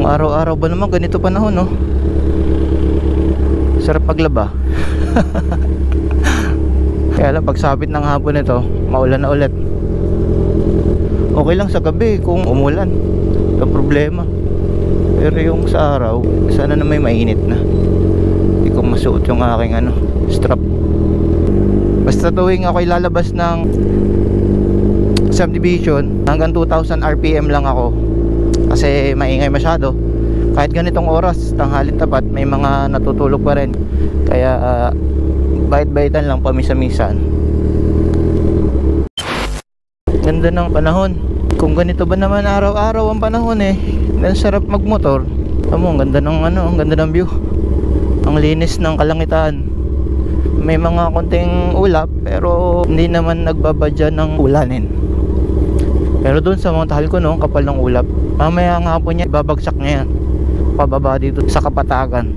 araw-araw ba naman ganito panahon, no? Sarap paglaba. Kaya lang pagsapit ng hapon nito, maulan na ulit. Okay lang sa gabi kung umulan, walang problema. Pero yung sa araw, sana na may mainit na. Hindi ko masuot yung aking strap. Basta tuwing ako'y lalabas ng subdivision, hanggang 2000 RPM lang ako. Kasi maingay masyado. Kahit ganitong oras, tanghalin tapat, may mga natutulog pa rin. Kaya bait-baitan lang pamisa-misan. Ganda ng panahon. Kung ganito ba naman araw-araw ang panahon ang sarap magmotor. Ang ganda ng ang ganda ng view. Ang linis ng kalangitan. May mga konting ulap pero hindi naman nagbabadya ng ulanin. Pero doon sa Mount Halcon, kapal ng ulap. Mamaya nga po niya babagsak niya yan pababa dito sa Kapatagan.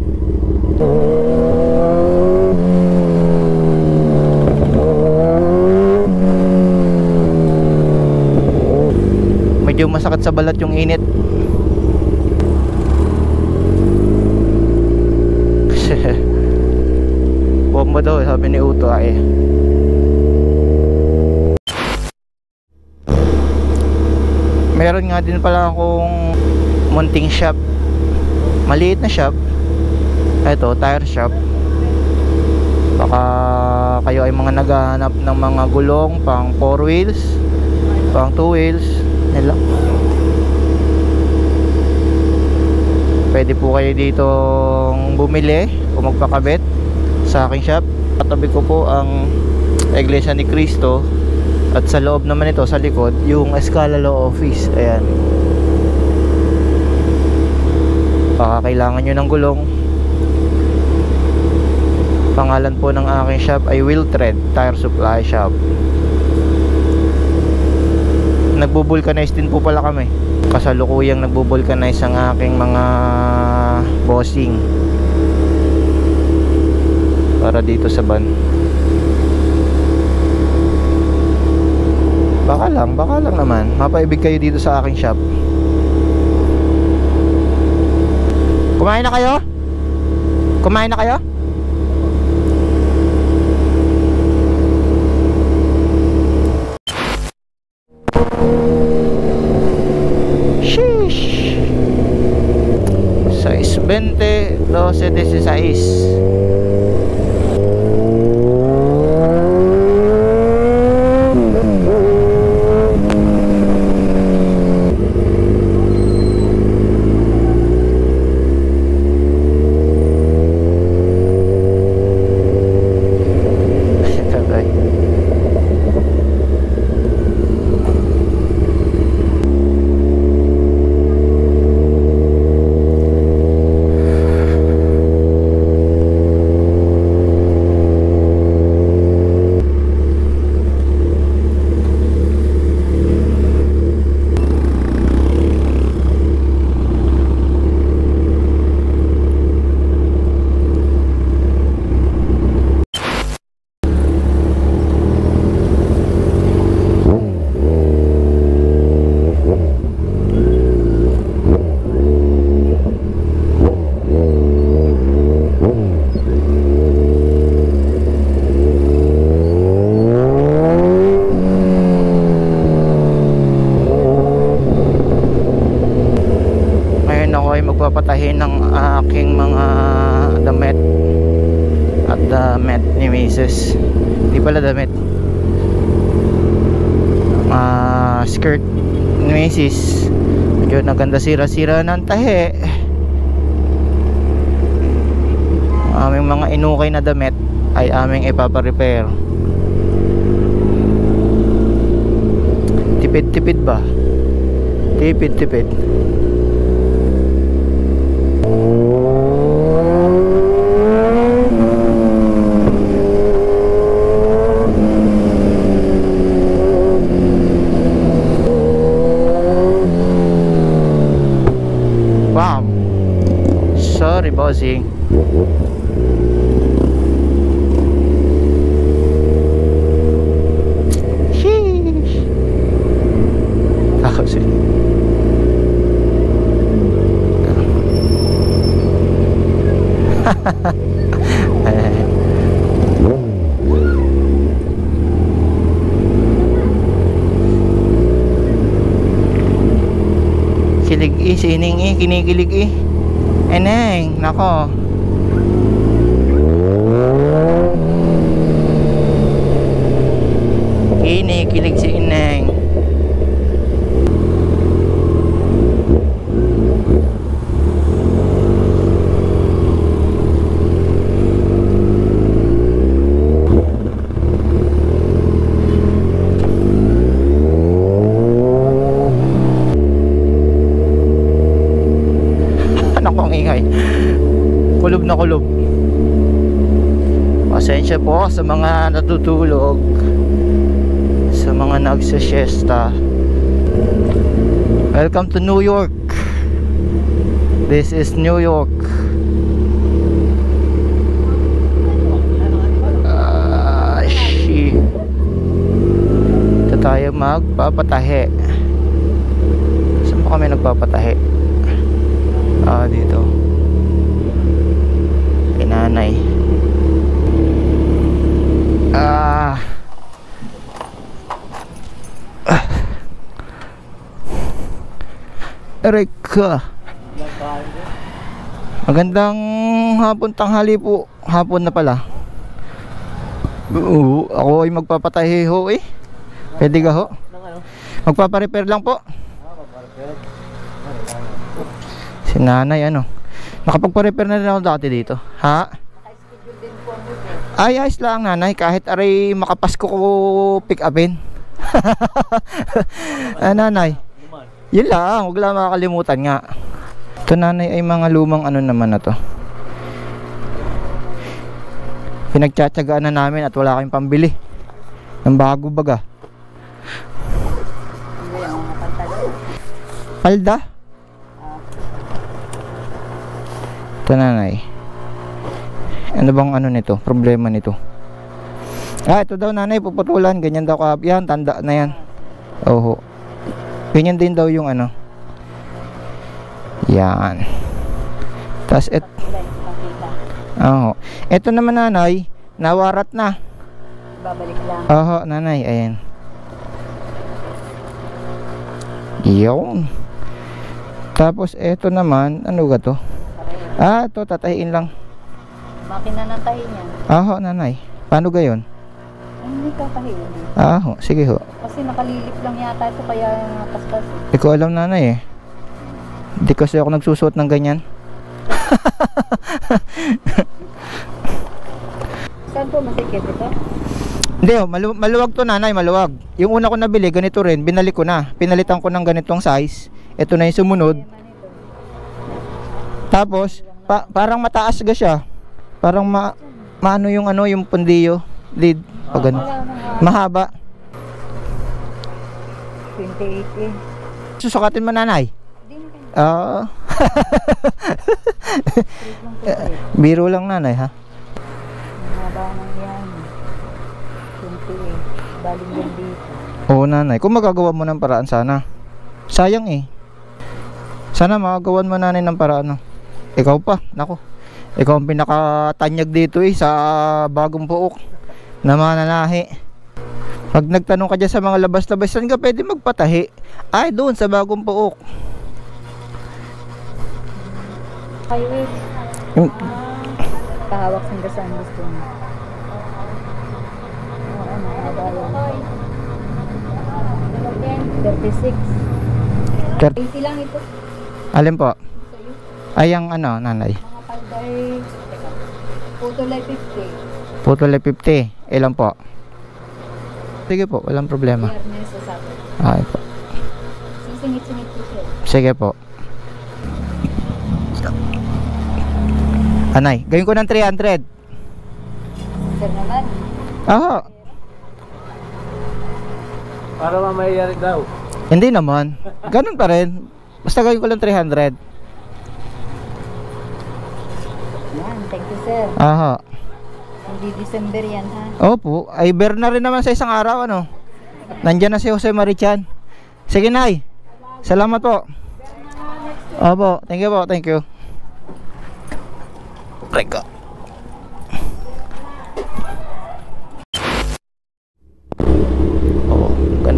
Medyo masakit sa balat yung init. Bomba daw, sabi ni Uto ay. Meron nga din pala akong munting shop. Maliit na shop. Ito, tire shop. Baka kayo ay mga naghahanap ng mga gulong pang 4 wheels, pang 2 wheels. Yan lang. Pwede po kayo dito bumili o magpakabit sa aking shop. Katabi ko po ang Iglesia ni Cristo. At sa loob naman ito, sa likod, yung Escala Law Office. Ayan. Baka kailangan nyo ng gulong. Pangalan po ng aking shop ay Will Tread Tire Supply Shop. Nagbubulkanize din po pala kami. Kasalukuyang nagbubulkanize ang aking mga bossing para dito sa van. Baka lang naman mapaibig kayo dito sa aking shop. Kumain na kayo? Kumain na kayo? Sheesh. 6:20, 12:16. Magpapatahin ng aking mga damit at damit ni Mrs. Hindi pala damit, skirt ni Mrs. Medyo naganda sira-sira ng tahi. Aming mga inukay na damit ay aming ipaparepair. Tipid-tipid ba? Tipid-tipid. Wow. Sorry, bossing. Sheesh. Takot siya. Kilig sining kinikilig eneng, nako. Kinikilig si ineng. Kulob na kulob. Pasensya po sa mga natutulog, sa mga nagsasiesta. Welcome to New York. This is New York. Ito tayo magpapatahe. Saan pa kami nagpapatahe? Dito nanay. Ereka. Magandang hapon, tanghali po. Hapon na pala. Ako ay magpapatahi ho eh. Pwede ka ho? Magpaparepair lang po. Si nanay ano, nakapagpa-repair na rin ako dati dito. Ha? Ay, ayos lang nanay. Kahit aray makapasko ko pick upin. Nanay, yun lang. Huwag lang makakalimutan nga. Ito nanay ay mga lumang ano naman na to. Pinagtsatsagaan na namin at wala kayong pambili ng bago baga. Palda? Ito nanay. Ano bang ano nito? Problema nito? Ito daw nanay, puputulan. Ganyan daw ka. Yan, tanda na yan. Oho. Ganyan din daw yung ano. Yan. Tapos ito naman nanay, nawarat na. Babalik lang. Oho, nanay, ayan. Yun. Tapos ito naman, ano ga to? Ito, tatahiin lang. Makina ng tahi niya. Aho, nanay. Paano gayon? Hindi ka tahiin. Aho, sige ho. Kasi nakalilip lang yata ito, kaya nakastas. Hindi ko alam nanay eh. Hindi kasi ako nagsusuot ng ganyan. Saan po masikip ito? Hindi oh, maluwag to nanay, maluwag. Yung una ko nabili, ganito rin, binalik ko na. Pinalitan ko ng ganitong size. Ito na yung sumunod. Tapos, parang mataas ga siya. Parang maano yung ano, yung pundiyo. Lead. Pag ano. Mahaba. 28 eh. Susukatin mo nanay? Biro lang nanay ha. Mahaba nang yan. 28. Baling yan dito. Oo nanay. Kung magagawa mo ng paraan sana. Sayang eh. Sana magagawan mo nanay ng paraan. Ikaw pa. Nako. Ikaw ang pinakatanyag dito eh. Sa bagong buok na mananahi. Pag nagtanong ka dyan sa mga labas-labas, saan ka pwede magpatahi? Ay doon sa bagong buok. Highway. Pahawak sa saan gusto mo. Mahaba yan. 36. 80 lang ito. Alin po? Ay ang ano nanay? Mga palday. Putulay 50. Putulay 50. Ilan po? Sige po, walang problema. Ay po. Sisingit-singit po siya. Sige po. Anay, gawin ko ng 300. Sir naman. Aha. Para mamayari daw. Hindi naman. Ganun pa rin. Basta gawin ko lang 300. Yan, thank you sir. Aha. Hindi December yan ha. Opo, ay ber na rin naman sa isang araw ano. Nandiyan na si Jose Marichan. Sige nay. Salamat po. Opo, thank you po, thank you. Reka.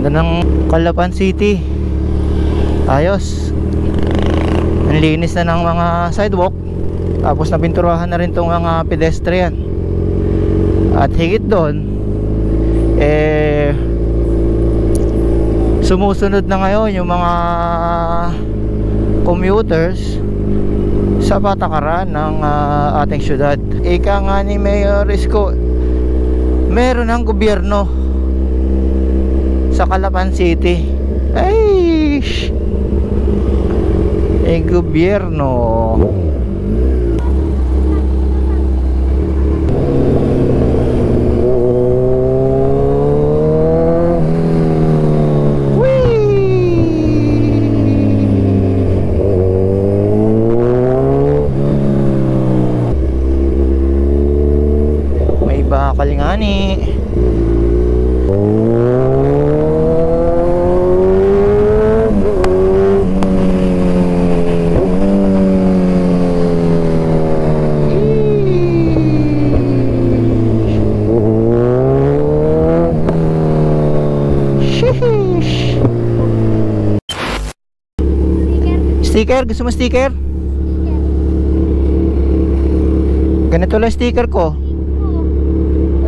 Ganda ng Calapan City. Ayos. Ang linis na ng mga sidewalk. Tapos napinturahan na rin itong mga pedestrian. At higit doon, sumusunod na ngayon yung mga commuters sa patakaran ng ating syudad. Ika nga ni Mayor Isko, meron ng gobyerno sa Calapan City. Ay, gobyerno. Kalingani. Sticker? Gusto mo sticker? Ganito lang sticker ko.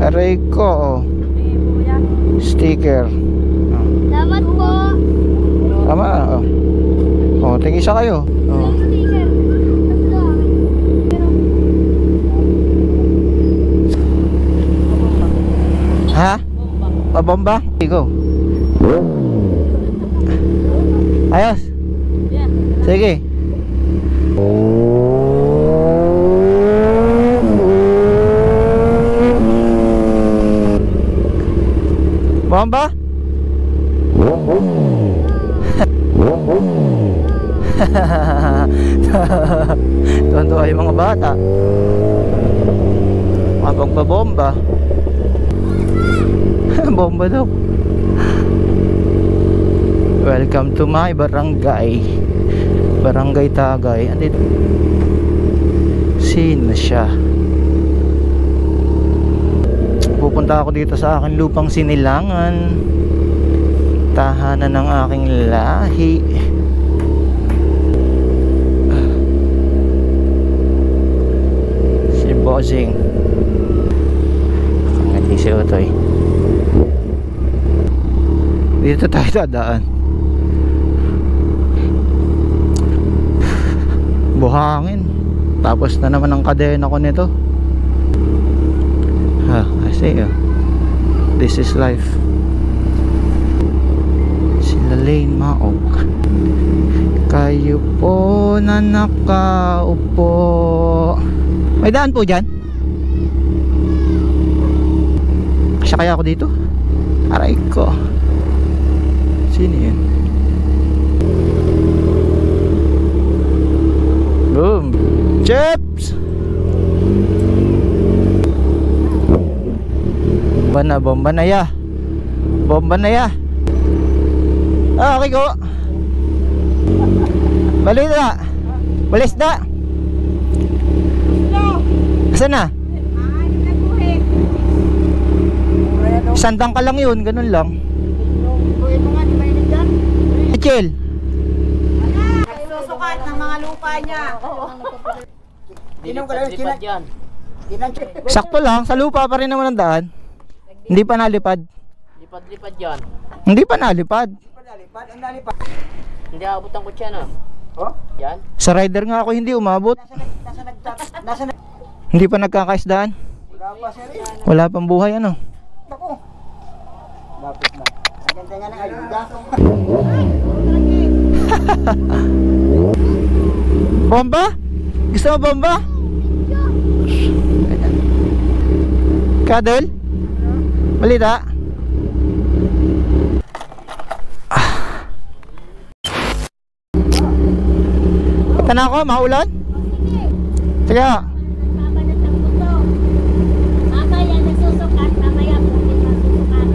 Aray ko, oh. Sticker. Dapat po. Tama, oh. Oh, tingin isa kayo. Oh. Sticker. Ha? Pabomba? Go. Ayos. Sige. Bomba? Tuwan-tuwa yung mga bata. Mapagpabomba. Bomba daw. Welcome to my barangay. Barangay Tagay. Andito. Sino siya? Pupunta ako dito sa aking lupang sinilangan, tahanan ng aking lahi. Si Bossing. Ngati si Otoy. Dito tayo dadaan. Buhangin. Tapos na naman ang kadena ko nito. I see you. This is life. Sila Lane Maog. Kayo po na nakaupo. May daan po dyan? Kasya kaya ako dito? Aray ko. Sino yun? Boom. Chips! Bomba na ya. Bomba na ya. Ah, okay ko. Balik na. Balis na. Asan na? Sandang ka lang yun, ganun lang. Chill. Susukat ng mga lupa niya. Lipad yan. Sakto lang, sa lupa pa rin naman ang daan. Hindi pa nalipad. Lipad-lipad yan. Hindi pa nalipad. Hindi aabot ang kutsa na. Oh? Yan. Sa rider nga ako hindi umabot. Hindi pa nagkakaisdaan. Wala pa sir. Wala pang buhay ano. Ako. Lapit na. Ang ganda nga ng ayuda. Bomba? Gusto mo bomba? Kadel? Balita? Ito na ako, maulan? Sige. Mamaya nagsusukat, mamaya po din nagsusukat.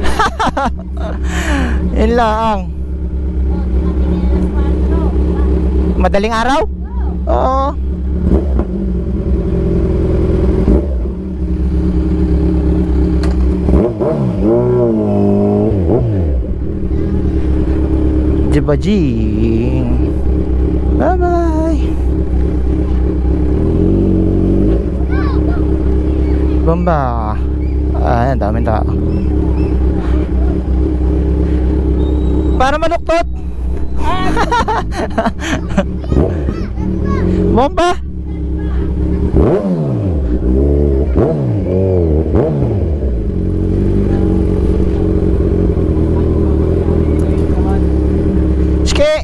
Yun lang. Madaling araw? Oo. Babajing. Bye bye. Bomba. Ayan, daming tao. Para maluktot. Bomba. Ski.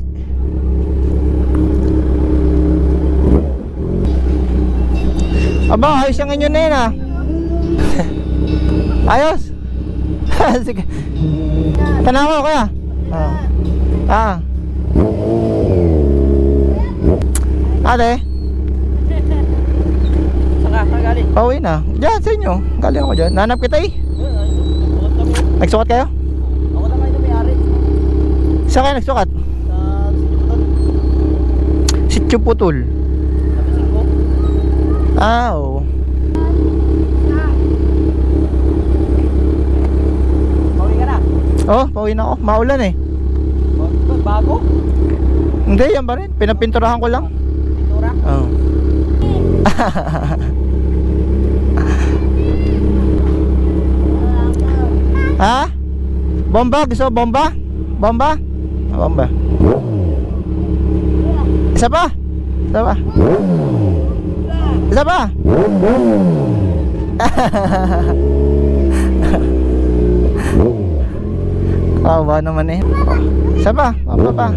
Aba, ayos ang inyo na yun ah. Ayos. Sige. Tanaw ko kaya. Ate. Saka galing. Pauwi na. Diyan sa inyo. Galing ako dyan. Nanap kita eh. Nagsukat kayo? Ako na kayo may-ari. Saan kayo nagsukat? Sa Sityo Putol. Napising ko. Oo. Pauwi ka na. Oh, pauwi na ako. Maulan eh. Bago. Hindi, yan pa rin. Pinapinturahan ko lang. Pintura. Oo. Ha? Bomba? Gusto mo bomba? Bomba? Bomba. Isa pa? Isa pa? Isa pa? Kawawa naman eh. Isa pa? Bomba pa?